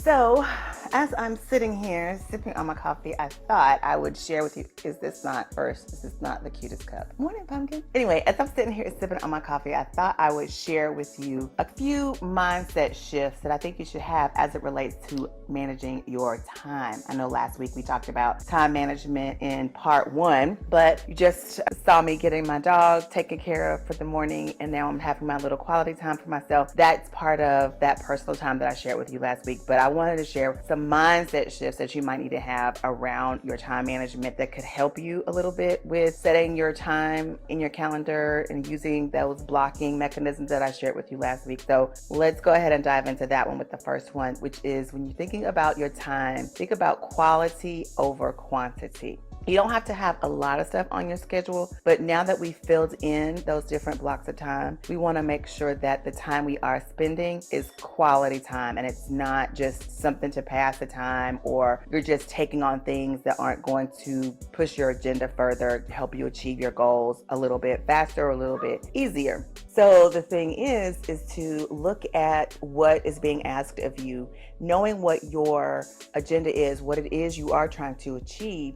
So, as I'm sitting here sipping on my coffee, I thought I would share with you, is this not the cutest cup? Morning, pumpkin. Anyway, as I'm sitting here sipping on my coffee, I thought I would share with you a few mindset shifts that I think you should have as it relates to managing your time. I know last week we talked about time management in part 1, but you just saw me getting my dog taken care of for the morning, and now I'm having my little quality time for myself. That's part of that personal time that I shared with you last week, but I wanted to share some mindset shifts that you might need to have around your time management that could help you a little bit with setting your time in your calendar and using those blocking mechanisms that I shared with you last week. So let's go ahead and dive into that one with the first one, which is when you're thinking about your time, think about quality over quantity. You don't have to have a lot of stuff on your schedule, but now that we've filled in those different blocks of time, we want to make sure that the time we are spending is quality time and it's not just something to pass the time, or you're just taking on things that aren't going to push your agenda further, help you achieve your goals a little bit faster or a little bit easier. So the thing is to look at what is being asked of you, knowing what your agenda is, what it is you are trying to achieve.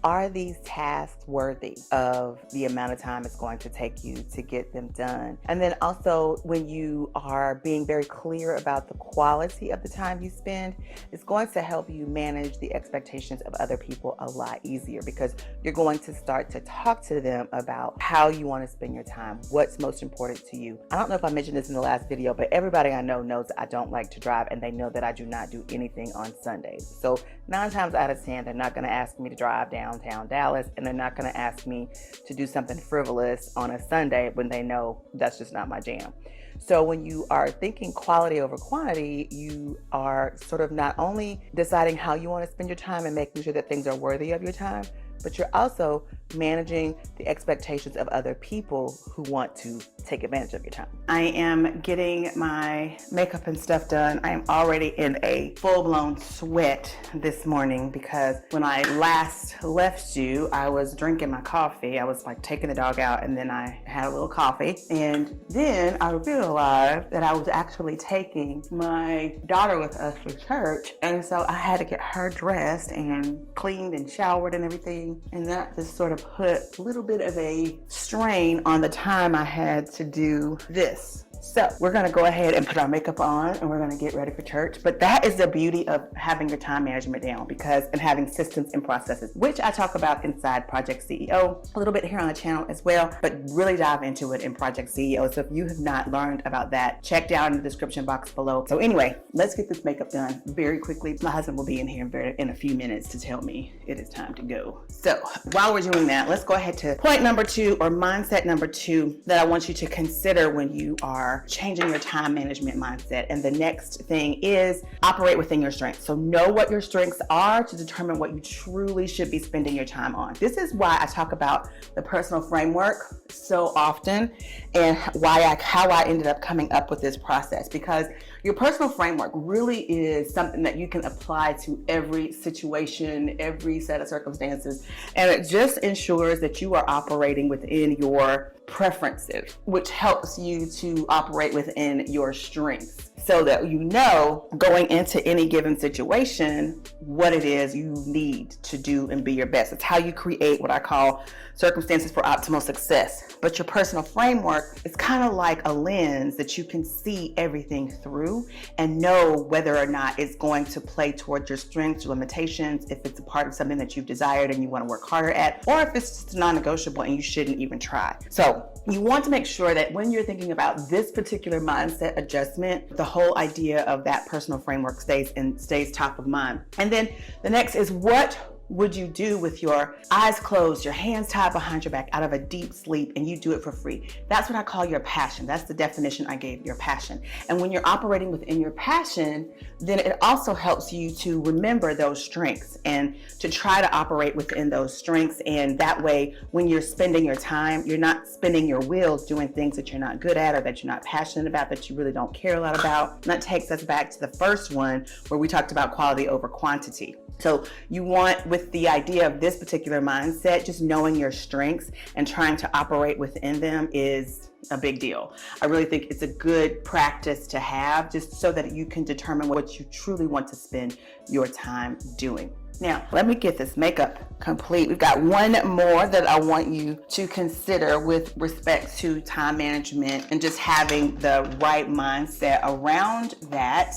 Are these tasks worthy of the amount of time it's going to take you to get them done? And then also, when you are being very clear about the quality of the time you spend, it's going to help you manage the expectations of other people a lot easier, because you're going to start to talk to them about how you want to spend your time, what's most important to you. I don't know if I mentioned this in the last video, but everybody I know knows that I don't like to drive, and they know that I do not do anything on Sundays. So 9 times out of 10, they're not going to ask me to drive downtown Dallas, and they're not going to ask me to do something frivolous on a Sunday when they know that's just not my jam. So when you are thinking quality over quantity, you are sort of not only deciding how you want to spend your time and making sure that things are worthy of your time, but you're also managing the expectations of other people who want to take advantage of your time. I am getting my makeup and stuff done. I am already in a full-blown sweat this morning because when I last left you, I was drinking my coffee. I was like taking the dog out, and then I had a little coffee. And then I realized that I was actually taking my daughter with us to church. And so I had to get her dressed and cleaned and showered and everything. And that just sort of put a little bit of a strain on the time I had to do this. So we're going to go ahead and put our makeup on, and we're going to get ready for church. But that is the beauty of having your time management down, and having systems and processes, which I talk about inside Project CEO, a little bit here on the channel as well, but really dive into it in Project CEO. So if you have not learned about that, check down in the description box below. So anyway, let's get this makeup done very quickly. My husband will be in here in a few minutes to tell me it is time to go. So while we're doing that, let's go ahead to point number 2, or mindset number 2, that I want you to consider when you are changing your time management mindset. And the next thing is operate within your strengths. So know what your strengths are to determine what you truly should be spending your time on. This is why I talk about the personal framework so often, and how I ended up coming up with this process, because your personal framework really is something that you can apply to every situation, every set of circumstances, and it just ensures that you are operating within your preferences, which helps you to operate within your strengths, so that you know going into any given situation what it is you need to do and be your best. It's how you create what I call circumstances for optimal success. But your personal framework is kind of like a lens that you can see everything through and know whether or not it's going to play towards your strengths, your limitations, if it's a part of something that you've desired and you want to work harder at, or if it's just non-negotiable and you shouldn't even try. So you want to make sure that when you're thinking about this particular mindset adjustment, the whole idea of that personal framework stays top of mind. And then the next is, what would you do with your eyes closed, your hands tied behind your back, out of a deep sleep, and you do it for free? That's what I call your passion. That's the definition I gave, your passion. And when you're operating within your passion, then it also helps you to remember those strengths and to try to operate within those strengths. And that way, when you're spending your time, you're not spinning your wheels doing things that you're not good at, or that you're not passionate about, that you really don't care a lot about. And that takes us back to the first one where we talked about quality over quantity. So you want, with the idea of this particular mindset, just knowing your strengths and trying to operate within them is a big deal. I really think it's a good practice to have, just so that you can determine what you truly want to spend your time doing. Now, let me get this makeup complete. We've got one more that I want you to consider with respect to time management and just having the right mindset around that.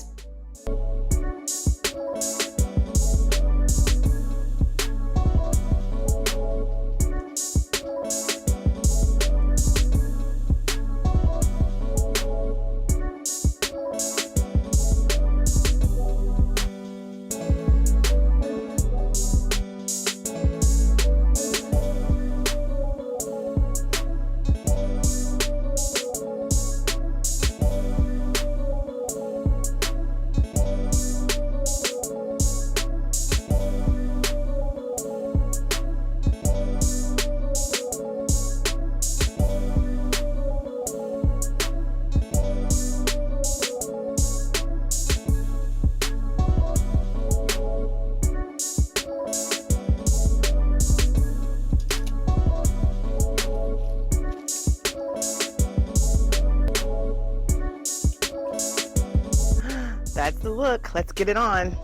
That's the look. Let's get it on.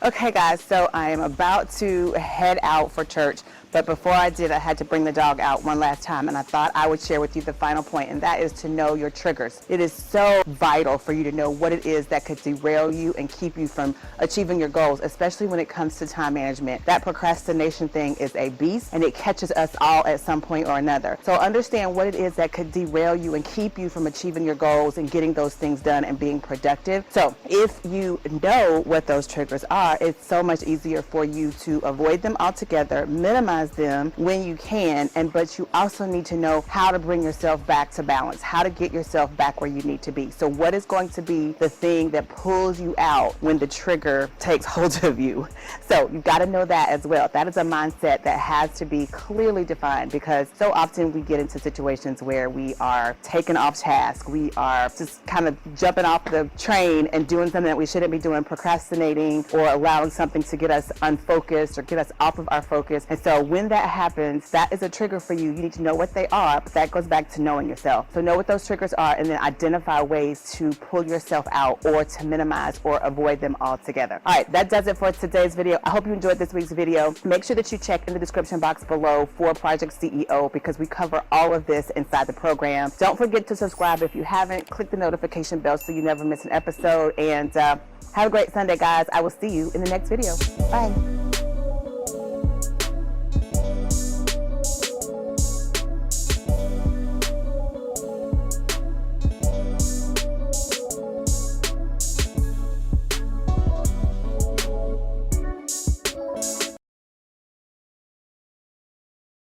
Okay guys, so I am about to head out for church, but before I did, I had to bring the dog out one last time, and I thought I would share with you the final point, and that is to know your triggers. It is so vital for you to know what it is that could derail you and keep you from achieving your goals, especially when it comes to time management. That procrastination thing is a beast, and it catches us all at some point or another. So understand what it is that could derail you and keep you from achieving your goals and getting those things done and being productive. So if you know what those triggers are, it's so much easier for you to avoid them altogether, minimize them when you can, but you also need to know how to bring yourself back to balance, how to get yourself back where you need to be. So what is going to be the thing that pulls you out when the trigger takes hold of you? So you've got to know that as well. That is a mindset that has to be clearly defined, because so often we get into situations where we are taken off task. We are just kind of jumping off the train and doing something that we shouldn't be doing, procrastinating, or allowing something to get us unfocused or get us off of our focus. And so when that happens, that is a trigger for you. You need to know what they are, but that goes back to knowing yourself. So know what those triggers are, and then identify ways to pull yourself out or to minimize or avoid them altogether. All right, that does it for today's video. I hope you enjoyed this week's video. Make sure that you check in the description box below for Project CEO, because we cover all of this inside the program. Don't forget to subscribe if you haven't. Click the notification bell so you never miss an episode, and have a great Sunday, guys. I will see you in the next video. Bye.